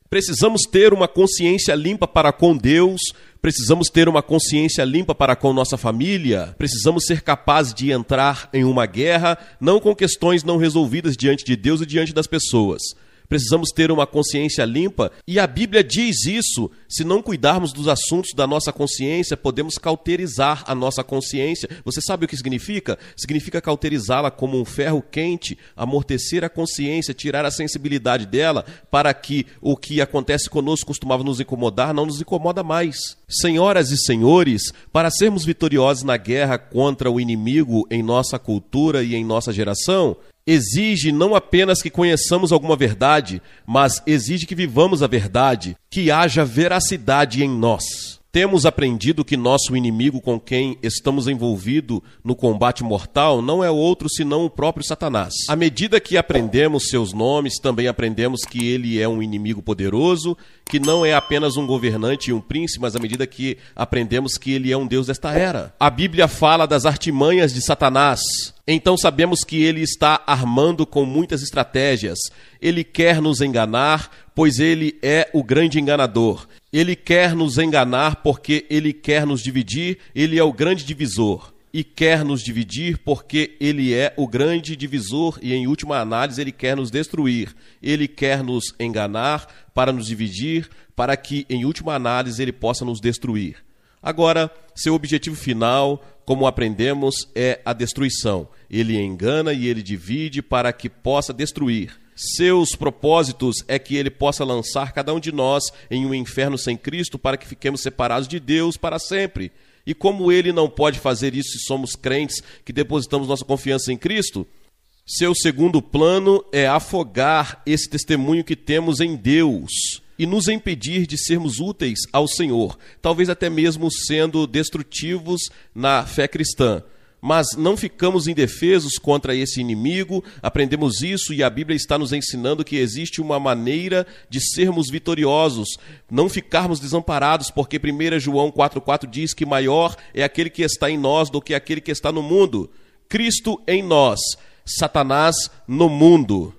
Precisamos ter uma consciência limpa para com Deus, precisamos ter uma consciência limpa para com nossa família, precisamos ser capazes de entrar em uma guerra, não com questões não resolvidas diante de Deus e diante das pessoas. Precisamos ter uma consciência limpa e a Bíblia diz isso. Se não cuidarmos dos assuntos da nossa consciência, podemos cauterizar a nossa consciência. Você sabe o que significa? Significa cauterizá-la como um ferro quente, amortecer a consciência, tirar a sensibilidade dela para que o que acontece conosco costumava nos incomodar, não nos incomoda mais. Senhoras e senhores, para sermos vitoriosos na guerra contra o inimigo em nossa cultura e em nossa geração, exige não apenas que conheçamos alguma verdade, mas exige que vivamos a verdade, que haja veracidade em nós. Temos aprendido que nosso inimigo com quem estamos envolvidos no combate mortal não é outro senão o próprio Satanás. À medida que aprendemos seus nomes, também aprendemos que ele é um inimigo poderoso, que não é apenas um governante e um príncipe, mas à medida que aprendemos que ele é um Deus desta era. A Bíblia fala das artimanhas de Satanás. Então sabemos que ele está armando com muitas estratégias. Ele quer nos enganar, pois ele é o grande enganador. Ele quer nos enganar porque ele quer nos dividir, ele é o grande divisor. E quer nos dividir porque ele é o grande divisor e, em última análise, ele quer nos destruir. Ele quer nos enganar para nos dividir, para que, em última análise, ele possa nos destruir. Agora, seu objetivo final, como aprendemos, é a destruição. Ele engana e ele divide para que possa destruir. Seus propósitos é que ele possa lançar cada um de nós em um inferno sem Cristo para que fiquemos separados de Deus para sempre. E como ele não pode fazer isso se somos crentes que depositamos nossa confiança em Cristo, seu segundo plano é afogar esse testemunho que temos em Deus e nos impedir de sermos úteis ao Senhor, talvez até mesmo sendo destrutivos na fé cristã. Mas não ficamos indefesos contra esse inimigo, aprendemos isso e a Bíblia está nos ensinando que existe uma maneira de sermos vitoriosos, não ficarmos desamparados, porque 1 João 4,4 diz que maior é aquele que está em nós do que aquele que está no mundo. Cristo em nós, Satanás no mundo.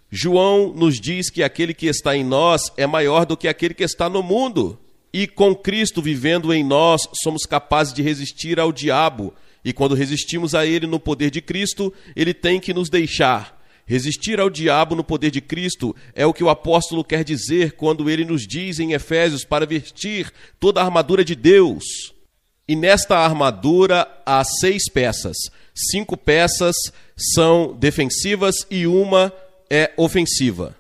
João nos diz que aquele que está em nós é maior do que aquele que está no mundo. E com Cristo vivendo em nós, somos capazes de resistir ao diabo. E quando resistimos a ele no poder de Cristo, ele tem que nos deixar. Resistir ao diabo no poder de Cristo é o que o apóstolo quer dizer quando ele nos diz em Efésios para vestir toda a armadura de Deus. E nesta armadura há 6 peças. 5 peças são defensivas e uma é ofensiva.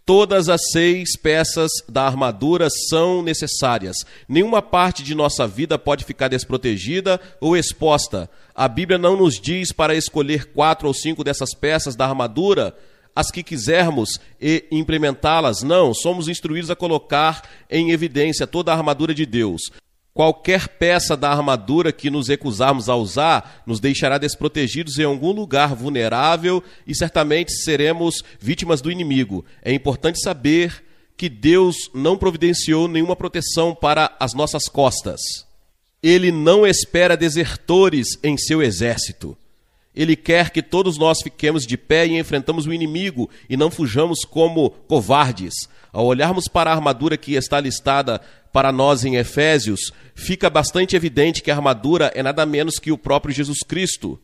Todas as 6 peças da armadura são necessárias. Nenhuma parte de nossa vida pode ficar desprotegida ou exposta. A Bíblia não nos diz para escolher 4 ou 5 dessas peças da armadura, as que quisermos, e implementá-las. Não, somos instruídos a colocar em evidência toda a armadura de Deus. Qualquer peça da armadura que nos recusarmos a usar nos deixará desprotegidos em algum lugar vulnerável e certamente seremos vítimas do inimigo. É importante saber que Deus não providenciou nenhuma proteção para as nossas costas. Ele não espera desertores em seu exército. Ele quer que todos nós fiquemos de pé e enfrentamos o inimigo e não fujamos como covardes. Ao olharmos para a armadura que está listada para nós em Efésios, fica bastante evidente que a armadura é nada menos que o próprio Jesus Cristo.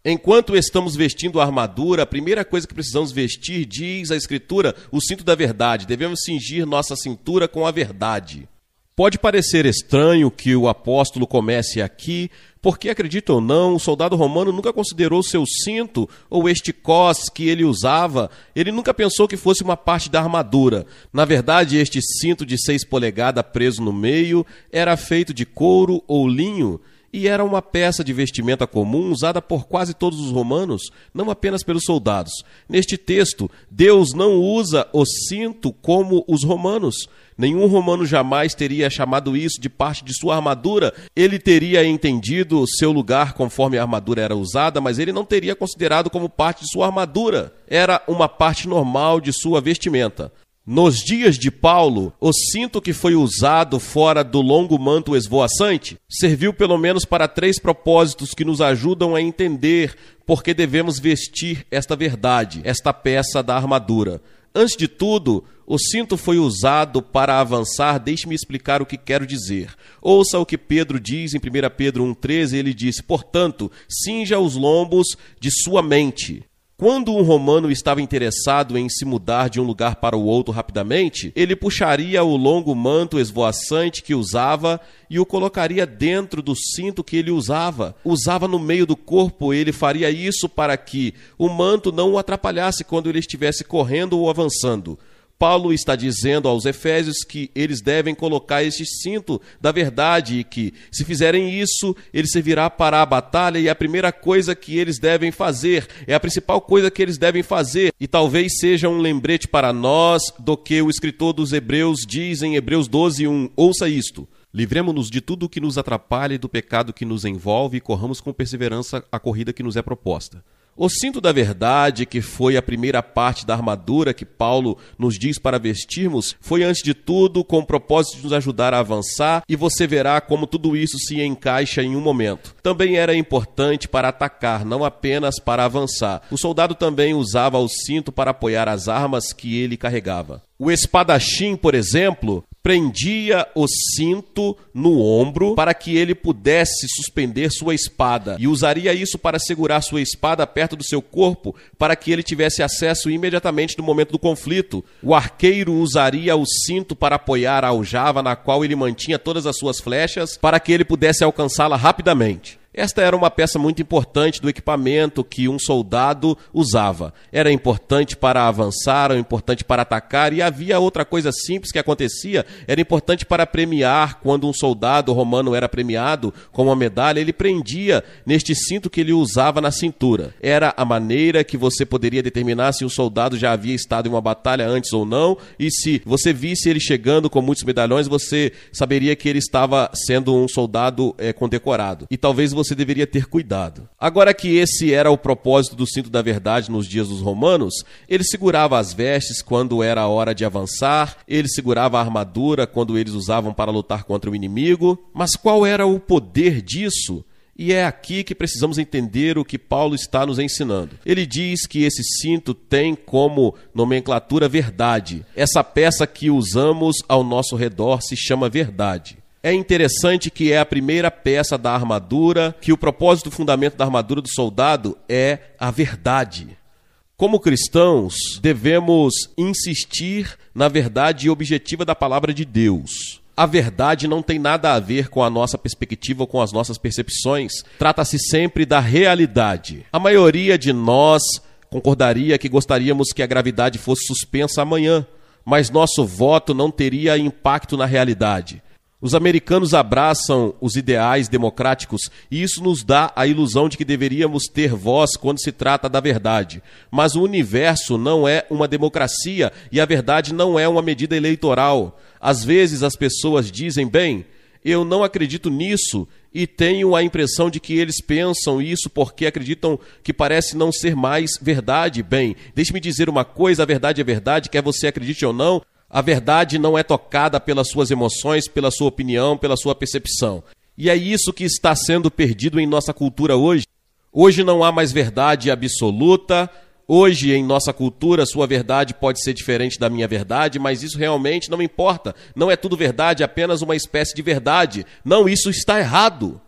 Enquanto estamos vestindo a armadura, a primeira coisa que precisamos vestir, diz a Escritura, o cinto da verdade. Devemos cingir nossa cintura com a verdade. Pode parecer estranho que o apóstolo comece aqui, porque, acredita ou não, o soldado romano nunca considerou seu cinto ou este cós que ele usava, ele nunca pensou que fosse uma parte da armadura. Na verdade, este cinto de 6 polegadas preso no meio era feito de couro ou linho e era uma peça de vestimenta comum usada por quase todos os romanos, não apenas pelos soldados. Neste texto, Deus não usa o cinto como os romanos. Nenhum romano jamais teria chamado isso de parte de sua armadura. Ele teria entendido seu lugar conforme a armadura era usada, mas ele não teria considerado como parte de sua armadura. Era uma parte normal de sua vestimenta. Nos dias de Paulo, o cinto que foi usado fora do longo manto esvoaçante serviu pelo menos para 3 propósitos que nos ajudam a entender por que devemos vestir esta verdade, esta peça da armadura. Antes de tudo, o cinto foi usado para avançar. Deixe-me explicar o que quero dizer. Ouça o que Pedro diz em 1 Pedro 1,13. Ele diz: portanto, cinja os lombos de sua mente. Quando um romano estava interessado em se mudar de um lugar para o outro rapidamente, ele puxaria o longo manto esvoaçante que usava e o colocaria dentro do cinto que ele usava. Usava no meio do corpo. Ele faria isso para que o manto não o atrapalhasse quando ele estivesse correndo ou avançando. Paulo está dizendo aos Efésios que eles devem colocar este cinto da verdade e que, se fizerem isso, ele servirá para a batalha, e a primeira coisa que eles devem fazer, é a principal coisa que eles devem fazer, e talvez seja um lembrete para nós do que o escritor dos Hebreus diz em Hebreus 12:1. Ouça isto: livremo-nos de tudo o que nos atrapalha e do pecado que nos envolve, e corramos com perseverança a corrida que nos é proposta. O cinto da verdade, que foi a primeira parte da armadura que Paulo nos diz para vestirmos, foi antes de tudo com o propósito de nos ajudar a avançar, e você verá como tudo isso se encaixa em um momento. Também era importante para atacar, não apenas para avançar. O soldado também usava o cinto para apoiar as armas que ele carregava. O espadachim, por exemplo, prendia o cinto no ombro para que ele pudesse suspender sua espada, e usaria isso para segurar sua espada perto do seu corpo, para que ele tivesse acesso imediatamente no momento do conflito. O arqueiro usaria o cinto para apoiar a aljava na qual ele mantinha todas as suas flechas, para que ele pudesse alcançá-la rapidamente. Esta era uma peça muito importante do equipamento que um soldado usava. Era importante para avançar, era importante para atacar, e havia outra coisa simples que acontecia. Era importante para premiar. Quando um soldado romano era premiado com uma medalha, ele prendia neste cinto que ele usava na cintura. Era a maneira que você poderia determinar se um soldado já havia estado em uma batalha antes ou não, e se você visse ele chegando com muitos medalhões, você saberia que ele estava sendo um soldado condecorado. E talvez você deveria ter cuidado. Agora que esse era o propósito do cinto da verdade nos dias dos romanos, ele segurava as vestes quando era a hora de avançar, ele segurava a armadura quando eles usavam para lutar contra o inimigo. Mas qual era o poder disso? E é aqui que precisamos entender o que Paulo está nos ensinando. Ele diz que esse cinto tem como nomenclatura verdade. Essa peça que usamos ao nosso redor se chama verdade. É interessante que é a primeira peça da armadura, que o propósito, o fundamento da armadura do soldado é a verdade. Como cristãos, devemos insistir na verdade objetiva da palavra de Deus. A verdade não tem nada a ver com a nossa perspectiva ou com as nossas percepções. Trata-se sempre da realidade. A maioria de nós concordaria que gostaríamos que a gravidade fosse suspensa amanhã, mas nosso voto não teria impacto na realidade. Os americanos abraçam os ideais democráticos e isso nos dá a ilusão de que deveríamos ter voz quando se trata da verdade. Mas o universo não é uma democracia e a verdade não é uma medida eleitoral. Às vezes as pessoas dizem, bem, eu não acredito nisso, e tenho a impressão de que eles pensam isso porque acreditam que parece não ser mais verdade. Bem, deixe-me dizer uma coisa, a verdade é verdade, quer você acredite ou não. A verdade não é tocada pelas suas emoções, pela sua opinião, pela sua percepção. E é isso que está sendo perdido em nossa cultura hoje. Hoje não há mais verdade absoluta. Hoje, em nossa cultura, sua verdade pode ser diferente da minha verdade, mas isso realmente não importa. Não é tudo verdade, é apenas uma espécie de verdade. Não, isso está errado.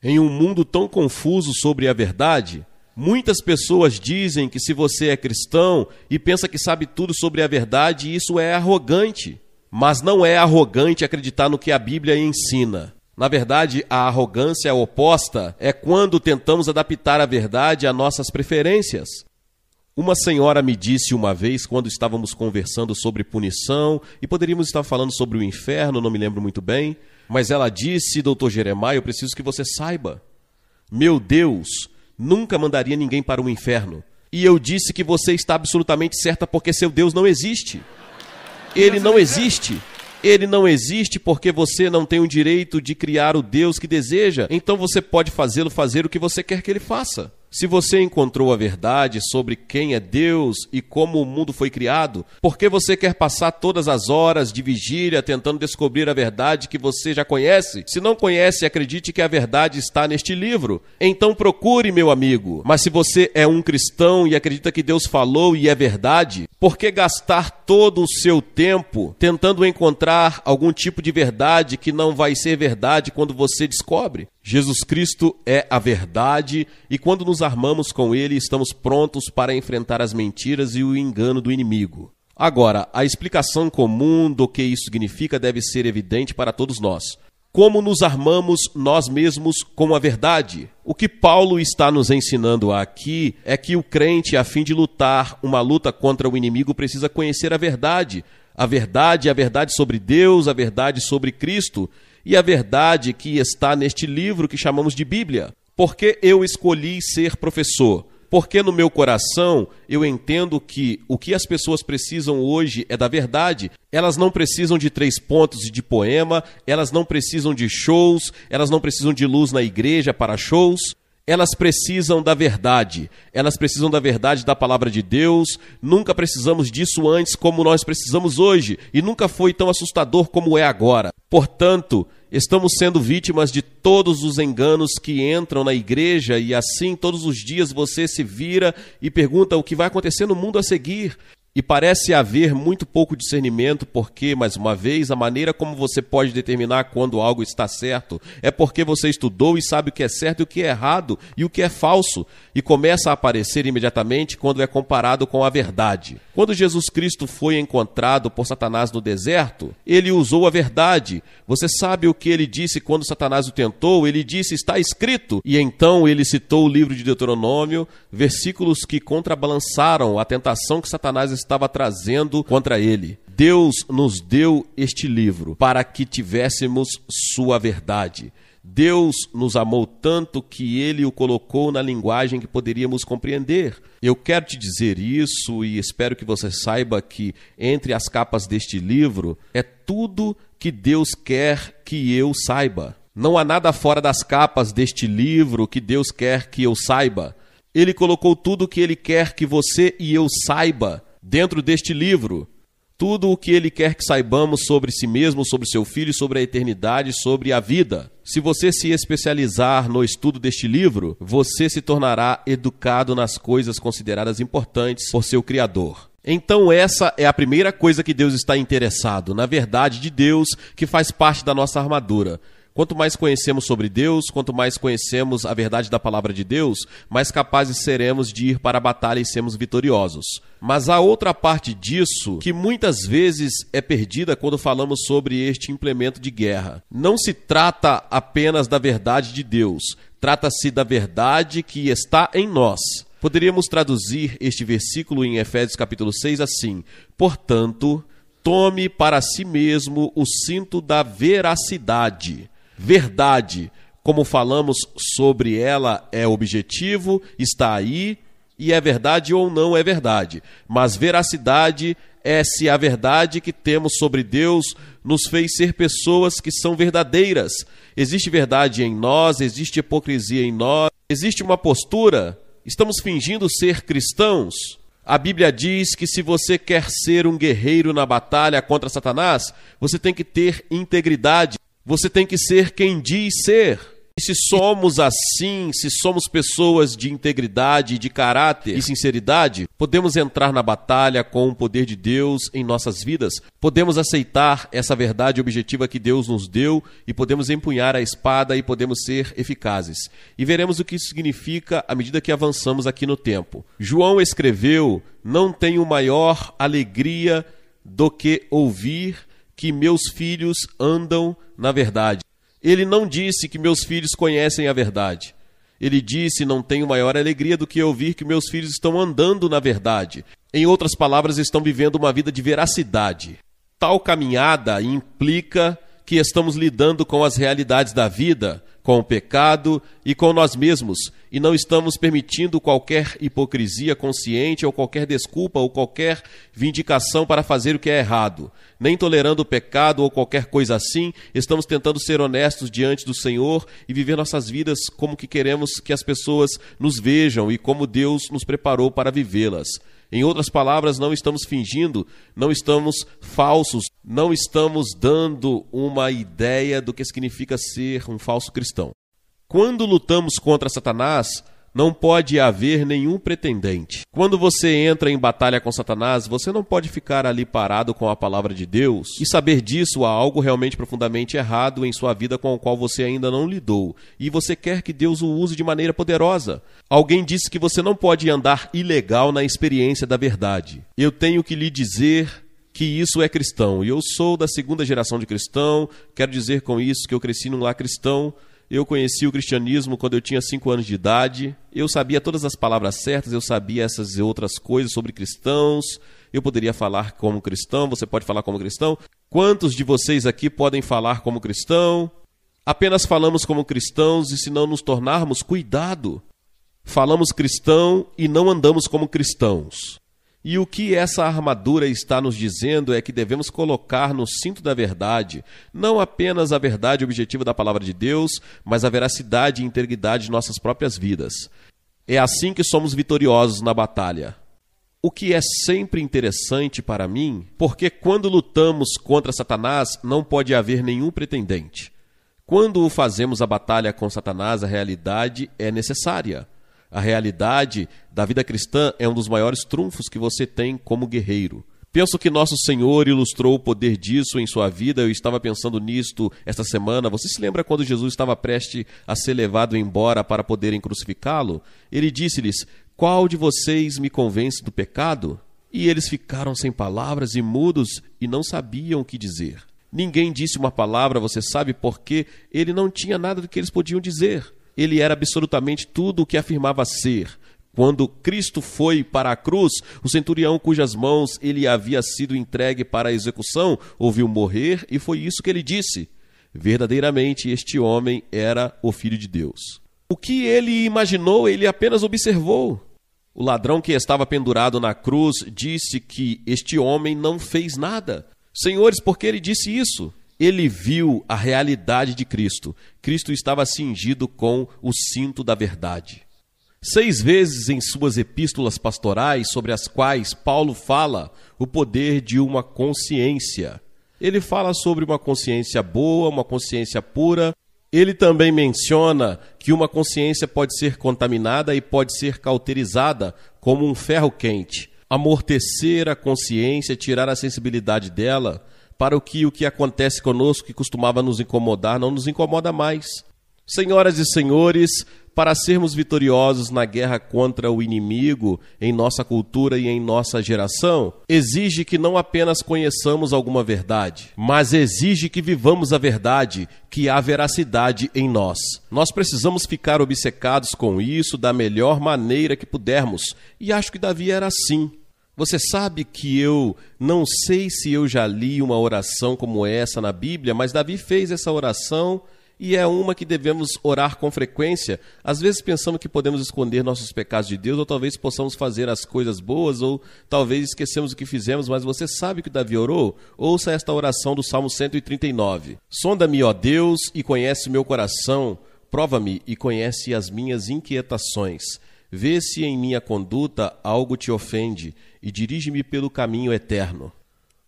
Em um mundo tão confuso sobre a verdade, muitas pessoas dizem que se você é cristão e pensa que sabe tudo sobre a verdade, isso é arrogante. Mas não é arrogante acreditar no que a Bíblia ensina. Na verdade, a arrogância oposta é quando tentamos adaptar a verdade a nossas preferências. Uma senhora me disse uma vez, quando estávamos conversando sobre punição, e poderíamos estar falando sobre o inferno, não me lembro muito bem, mas ela disse, Dr. Jeremiah, eu preciso que você saiba, meu Deus nunca mandaria ninguém para o inferno. E eu disse que você está absolutamente certa porque seu Deus não existe. Ele não existe. Ele não existe porque você não tem o direito de criar o Deus que deseja. Então você pode fazê-lo fazer o que você quer que ele faça. Se você encontrou a verdade sobre quem é Deus e como o mundo foi criado, por que você quer passar todas as horas de vigília tentando descobrir a verdade que você já conhece? Se não conhece, acredite que a verdade está neste livro. Então procure, meu amigo. Mas se você é um cristão e acredita que Deus falou e é verdade, Por que gastar todo o seu tempo tentando encontrar algum tipo de verdade que não vai ser verdade quando você descobre? Jesus Cristo é a verdade e quando nos armamos com Ele, estamos prontos para enfrentar as mentiras e o engano do inimigo. Agora, a explicação comum do que isso significa deve ser evidente para todos nós. Como nos armamos nós mesmos com a verdade? O que Paulo está nos ensinando aqui é que o crente, a fim de lutar uma luta contra o inimigo, precisa conhecer a verdade. A verdade sobre Deus, a verdade sobre Cristo e a verdade que está neste livro que chamamos de Bíblia. Por que eu escolhi ser professor? Porque no meu coração eu entendo que o que as pessoas precisam hoje é da verdade. Elas não precisam de 3 pontos e de poema, elas não precisam de shows, elas não precisam de luz na igreja para shows. Elas precisam da verdade. Elas precisam da verdade da palavra de Deus. Nunca precisamos disso antes como nós precisamos hoje. E nunca foi tão assustador como é agora. Portanto, estamos sendo vítimas de todos os enganos que entram na igreja e assim todos os dias você se vira e pergunta o que vai acontecer no mundo a seguir. E parece haver muito pouco discernimento porque, mais uma vez, a maneira como você pode determinar quando algo está certo é porque você estudou e sabe o que é certo e o que é errado e o que é falso. E começa a aparecer imediatamente quando é comparado com a verdade. Quando Jesus Cristo foi encontrado por Satanás no deserto, ele usou a verdade. Você sabe o que ele disse quando Satanás o tentou? Ele disse, está escrito. E então ele citou o livro de Deuteronômio, versículos que contrabalançaram a tentação que Satanás estava trazendo contra ele. Deus nos deu este livro para que tivéssemos sua verdade. Deus nos amou tanto que Ele o colocou na linguagem que poderíamos compreender. Eu quero te dizer isso e espero que você saiba que entre as capas deste livro é tudo que Deus quer que eu saiba. Não há nada fora das capas deste livro que Deus quer que eu saiba. Ele colocou tudo o que Ele quer que você e eu saiba dentro deste livro. Tudo o que Ele quer que saibamos sobre si mesmo, sobre seu Filho, sobre a eternidade, sobre a vida. Se você se especializar no estudo deste livro, você se tornará educado nas coisas consideradas importantes por seu Criador. Então essa é a primeira coisa que Deus está interessado, na verdade de Deus, que faz parte da nossa armadura. Quanto mais conhecemos sobre Deus, quanto mais conhecemos a verdade da palavra de Deus, mais capazes seremos de ir para a batalha e sermos vitoriosos. Mas há outra parte disso que muitas vezes é perdida quando falamos sobre este implemento de guerra. Não se trata apenas da verdade de Deus, trata-se da verdade que está em nós. Poderíamos traduzir este versículo em Efésios capítulo 6 assim: portanto, tome para si mesmo o cinto da veracidade. Verdade, como falamos sobre ela, é objetivo, está aí, e é verdade ou não é verdade. Mas veracidade é se a verdade que temos sobre Deus nos fez ser pessoas que são verdadeiras. Existe verdade em nós, existe hipocrisia em nós, existe uma postura, estamos fingindo ser cristãos. A Bíblia diz que se você quer ser um guerreiro na batalha contra Satanás, você tem que ter integridade. Você tem que ser quem diz ser. E se somos assim, se somos pessoas de integridade, de caráter e sinceridade, podemos entrar na batalha com o poder de Deus em nossas vidas. Podemos aceitar essa verdade objetiva que Deus nos deu e podemos empunhar a espada e podemos ser eficazes. E veremos o que isso significa à medida que avançamos aqui no tempo. João escreveu: não tenho maior alegria do que ouvir que meus filhos andam na verdade. Ele não disse que meus filhos conhecem a verdade. Ele disse: não tenho maior alegria do que ouvir que meus filhos estão andando na verdade. Em outras palavras, estão vivendo uma vida de veracidade. Tal caminhada implica que estamos lidando com as realidades da vida, com o pecado e com nós mesmos, e não estamos permitindo qualquer hipocrisia consciente ou qualquer desculpa ou qualquer vindicação para fazer o que é errado. Nem tolerando o pecado ou qualquer coisa assim, estamos tentando ser honestos diante do Senhor e viver nossas vidas como que queremos que as pessoas nos vejam e como Deus nos preparou para vivê-las. Em outras palavras, não estamos fingindo, não estamos falsos, não estamos dando uma ideia do que significa ser um falso cristão. Quando lutamos contra Satanás, não pode haver nenhum pretendente. Quando você entra em batalha com Satanás, você não pode ficar ali parado com a palavra de Deus e saber disso há algo realmente profundamente errado em sua vida com o qual você ainda não lidou. E você quer que Deus o use de maneira poderosa. Alguém disse que você não pode andar ilegal na experiência da verdade. Eu tenho que lhe dizer que isso é cristão. E eu sou da segunda geração de cristão. Quero dizer com isso que eu cresci num lar cristão. Eu conheci o cristianismo quando eu tinha 5 anos de idade. Eu sabia todas as palavras certas, eu sabia essas e outras coisas sobre cristãos. Eu poderia falar como cristão, você pode falar como cristão. Quantos de vocês aqui podem falar como cristão? Apenas falamos como cristãos e se não nos tornarmos, cuidado. Falamos cristão e não andamos como cristãos. E o que essa armadura está nos dizendo é que devemos colocar no cinto da verdade, não apenas a verdade objetiva da palavra de Deus, mas a veracidade e integridade de nossas próprias vidas. É assim que somos vitoriosos na batalha. O que é sempre interessante para mim, porque quando lutamos contra Satanás, não pode haver nenhum pretendente. Quando fazemos a batalha com Satanás, a realidade é necessária. A realidade da vida cristã é um dos maiores trunfos que você tem como guerreiro. Penso que nosso Senhor ilustrou o poder disso em sua vida. Eu estava pensando nisto esta semana. Você se lembra quando Jesus estava prestes a ser levado embora para poderem crucificá-lo? Ele disse-lhes: qual de vocês me convence do pecado? E eles ficaram sem palavras e mudos e não sabiam o que dizer. Ninguém disse uma palavra, você sabe por quê? Ele não tinha nada do que eles podiam dizer. Ele era absolutamente tudo o que afirmava ser. Quando Cristo foi para a cruz, o centurião cujas mãos ele havia sido entregue para a execução, ouviu morrer e foi isso que ele disse. Verdadeiramente este homem era o Filho de Deus. O que ele imaginou, ele apenas observou. O ladrão que estava pendurado na cruz disse que este homem não fez nada. Senhores, por que ele disse isso? Ele viu a realidade de Cristo. Cristo estava cingido com o cinto da verdade. 6 vezes em suas epístolas pastorais, sobre as quais Paulo fala o poder de uma consciência. Ele fala sobre uma consciência boa, uma consciência pura. Ele também menciona que uma consciência pode ser contaminada e pode ser cauterizada como um ferro quente. Amortecer a consciência, tirar a sensibilidade dela, para o que acontece conosco, que costumava nos incomodar, não nos incomoda mais. Senhoras e senhores, para sermos vitoriosos na guerra contra o inimigo, em nossa cultura e em nossa geração, exige que não apenas conheçamos alguma verdade, mas exige que vivamos a verdade, que há veracidade em nós. Nós precisamos ficar obcecados com isso da melhor maneira que pudermos, e acho que Davi era assim. Você sabe que eu não sei se eu já li uma oração como essa na Bíblia, mas Davi fez essa oração e é uma que devemos orar com frequência. Às vezes pensamos que podemos esconder nossos pecados de Deus, ou talvez possamos fazer as coisas boas, ou talvez esquecemos o que fizemos, mas você sabe que Davi orou? Ouça esta oração do Salmo 139. Sonda-me, ó Deus, e conhece o meu coração, prova-me e conhece as minhas inquietações. Vê se em minha conduta algo te ofende e dirige-me pelo caminho eterno.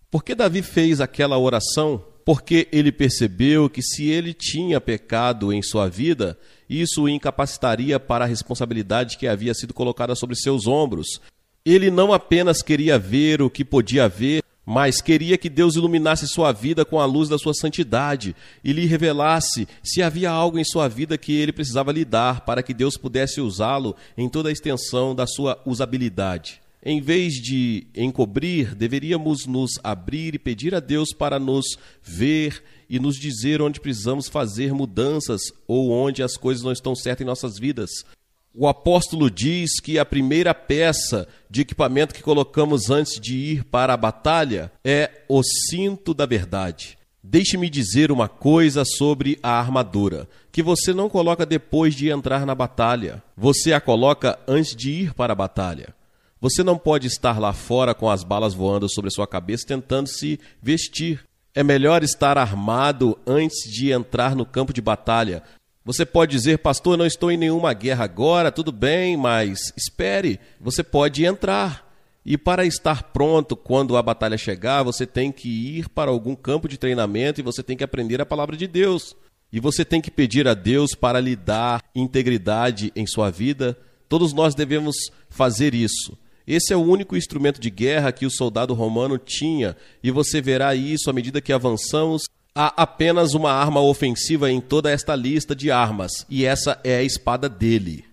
Por que Davi fez aquela oração? Porque ele percebeu que se ele tinha pecado em sua vida, isso o incapacitaria para a responsabilidade que havia sido colocada sobre seus ombros. Ele não apenas queria ver o que podia ver, mas queria que Deus iluminasse sua vida com a luz da sua santidade e lhe revelasse se havia algo em sua vida que ele precisava lidar para que Deus pudesse usá-lo em toda a extensão da sua usabilidade. Em vez de encobrir, deveríamos nos abrir e pedir a Deus para nos ver e nos dizer onde precisamos fazer mudanças ou onde as coisas não estão certas em nossas vidas. O apóstolo diz que a primeira peça de equipamento que colocamos antes de ir para a batalha é o cinto da verdade. Deixe-me dizer uma coisa sobre a armadura, que você não coloca depois de entrar na batalha. Você a coloca antes de ir para a batalha. Você não pode estar lá fora com as balas voando sobre a sua cabeça tentando se vestir. É melhor estar armado antes de entrar no campo de batalha. Você pode dizer, pastor, eu não estou em nenhuma guerra agora, tudo bem, mas espere, você pode entrar. E para estar pronto quando a batalha chegar, você tem que ir para algum campo de treinamento e você tem que aprender a palavra de Deus. E você tem que pedir a Deus para lhe dar integridade em sua vida, Todos nós devemos fazer isso. Esse é o único instrumento de guerra que o soldado romano tinha, e você verá isso à medida que avançamos. Há apenas uma arma ofensiva em toda esta lista de armas, e essa é a espada dele.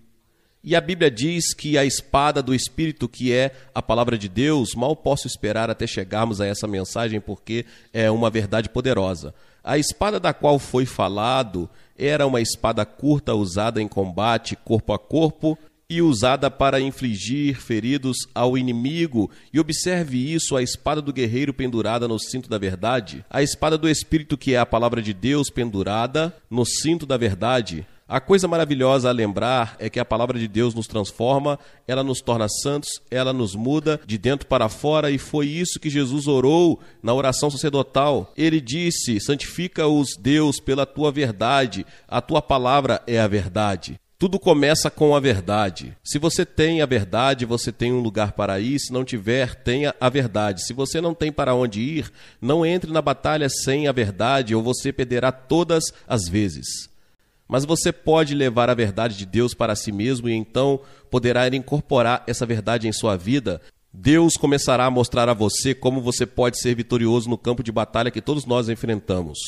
E a Bíblia diz que a espada do Espírito, que é a palavra de Deus, mal posso esperar até chegarmos a essa mensagem, porque é uma verdade poderosa. A espada da qual foi falado era uma espada curta usada em combate corpo a corpo e usada para infligir feridos ao inimigo. E observe isso, a espada do guerreiro pendurada no cinto da verdade, a espada do Espírito, que é a palavra de Deus, pendurada no cinto da verdade. A coisa maravilhosa a lembrar é que a palavra de Deus nos transforma, ela nos torna santos, ela nos muda de dentro para fora, e foi isso que Jesus orou na oração sacerdotal. Ele disse: santifica-os, Deus, pela tua verdade, a tua palavra é a verdade. Tudo começa com a verdade. Se você tem a verdade, você tem um lugar para ir. Se não tiver, tenha a verdade. Se você não tem para onde ir, não entre na batalha sem a verdade, ou você perderá todas as vezes. Mas você pode levar a verdade de Deus para si mesmo, e então poderá incorporar essa verdade em sua vida. Deus começará a mostrar a você como você pode ser vitorioso no campo de batalha que todos nós enfrentamos.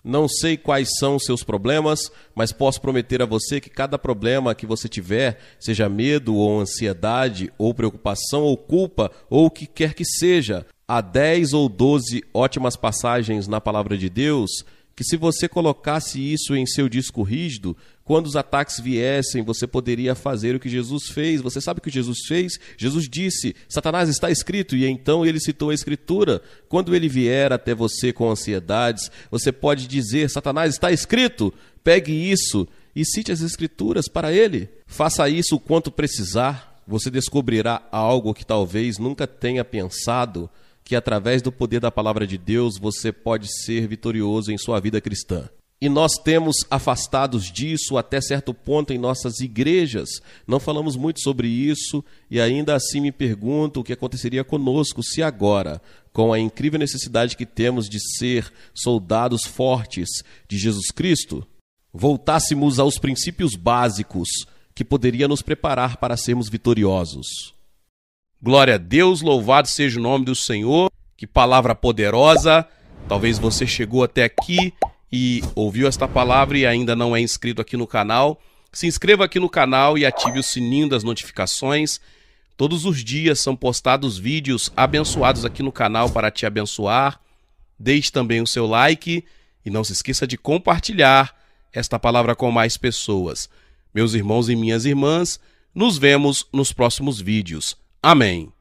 Não sei quais são os seus problemas, mas posso prometer a você que cada problema que você tiver, seja medo ou ansiedade, ou preocupação ou culpa, ou o que quer que seja, há 10 ou 12 ótimas passagens na palavra de Deus que, se você colocasse isso em seu disco rígido, quando os ataques viessem, você poderia fazer o que Jesus fez. Você sabe o que Jesus fez? Jesus disse: Satanás, está escrito, e então ele citou a Escritura. Quando ele vier até você com ansiedades, você pode dizer: Satanás, está escrito. Pegue isso e cite as Escrituras para ele. Faça isso o quanto precisar. Você descobrirá algo que talvez nunca tenha pensado, que através do poder da palavra de Deus você pode ser vitorioso em sua vida cristã. E nós temos afastados disso até certo ponto em nossas igrejas. Não falamos muito sobre isso, e ainda assim me pergunto o que aconteceria conosco se agora, com a incrível necessidade que temos de ser soldados fortes de Jesus Cristo, voltássemos aos princípios básicos que poderia nos preparar para sermos vitoriosos. Glória a Deus, louvado seja o nome do Senhor. Que palavra poderosa. Talvez você chegou até aqui e ouviu esta palavra e ainda não é inscrito aqui no canal. Se inscreva aqui no canal e ative o sininho das notificações. Todos os dias são postados vídeos abençoados aqui no canal para te abençoar. Deixe também o seu like e não se esqueça de compartilhar esta palavra com mais pessoas. Meus irmãos e minhas irmãs, nos vemos nos próximos vídeos. Amém.